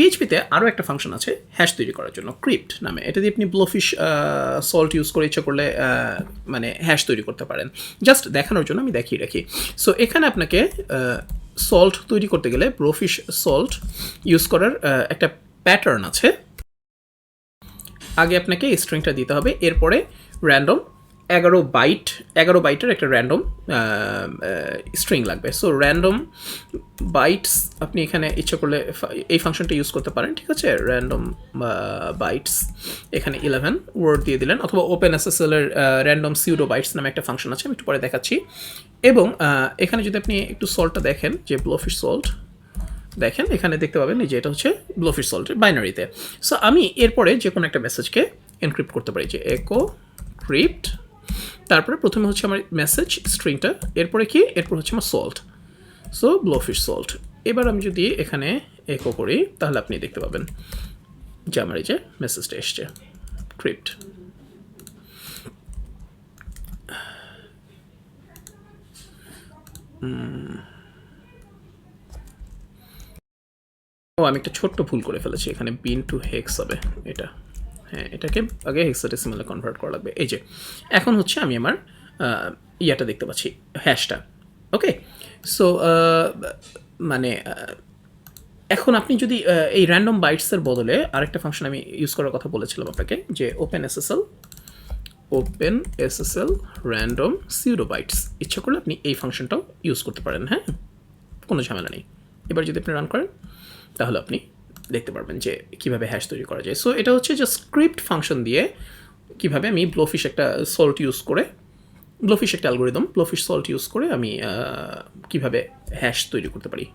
পিএইচপিতে আরও একটা ফাংশন আছে হ্যাশ তৈরি করার জন্য, ক্রিপ্ট নামে। এটা দিয়ে আপনি ব্লোফিশ সল্ট ইউজ করে ইচ্ছা করলে মানে হ্যাশ তৈরি করতে পারেন। জাস্ট দেখানোর জন্য আমি দেখিয়ে রাখি। সো এখানে আপনাকে সল্ট তৈরি করতে গেলে ব্লোফিশ সল্ট ইউজ করার একটা প্যাটার্ন আছে। আগে আপনাকে স্ট্রিংটা দিতে হবে, এরপরে র্যান্ডম 11 বাইটের একটা র্যান্ডম স্ট্রিং লাগবে। সো র্যান্ডম বাইটস আপনি এখানে ইচ্ছা করলে এই ফাংশনটা ইউজ করতে পারেন, ঠিক আছে। র্যান্ডম বাইটস এখানে 11 ওয়ার্ড দিয়ে দিলেন, অথবা ওপেন এসএসএল এর র্যান্ডম সিউডো বাইটস নামে একটা ফাংশন আছে, আমি একটু পরে দেখাচ্ছি। এবং এখানে যদি আপনি একটু সল্টটা দেখেন, যে ব্লোফিশ সল্ট দেখেন, এখানে দেখতে পাবেন যে এটা হচ্ছে ব্লোফিশ সল্টের বাইনারিতে। সো আমি এরপরে যে কোনো একটা মেসেজকে এনক্রিপ্ট করতে পারি, যে একো ক্রিপ্ট, তারপরে প্রথমে হচ্ছে আমার মেসেজ স্ট্রিংটা, এরপরে কি, এরপর হচ্ছে আমার সল্ট। So Blowfish salt. এবার আমি যদি এখানে একো করি, তাহলে আপনি দেখতে পাবেন যে আমার এই যে মেসেজটা এসছে ক্রিপ্ট। আমি একটা ছোট্ট ভুল করে ফেলেছি, এখানে বিন টু হেক্স হবে এটা। হ্যাঁ, এটাকে আগে হেক্সাডেসিমালে কনভার্ট করা লাগবে। এই যে এখন হচ্ছে আমি আমার ইয়াটা দেখতে পাচ্ছি, হ্যাশটা। ওকে, সো মানে এখন আপনি যদি এই র্যান্ডম বাইটসের বদলে আরেকটা ফাংশন আমি ইউজ করার কথা বলেছিলাম আপনাকে, যে open SSL random pseudo bytes, ইচ্ছা করলে আপনি এই ফাংশনটাও ইউজ করতে পারেন। হ্যাঁ, কোনো ঝামেলা নেই। এবার যদি আপনি রান করেন, তাহলে আপনি দেখতে পারবেন যে কীভাবে হ্যাশ তৈরি করা যায়। সো এটা হচ্ছে যে স্ক্রিপ্ট ফাংশন দিয়ে কীভাবে আমি ব্লোফিশ একটা সল্ট ইউজ করে, ব্লোফিশ একটা অ্যালগোরিদম, ব্লোফিশ সল্ট ইউজ করে আমি কীভাবে হ্যাশ তৈরি করতে পারি।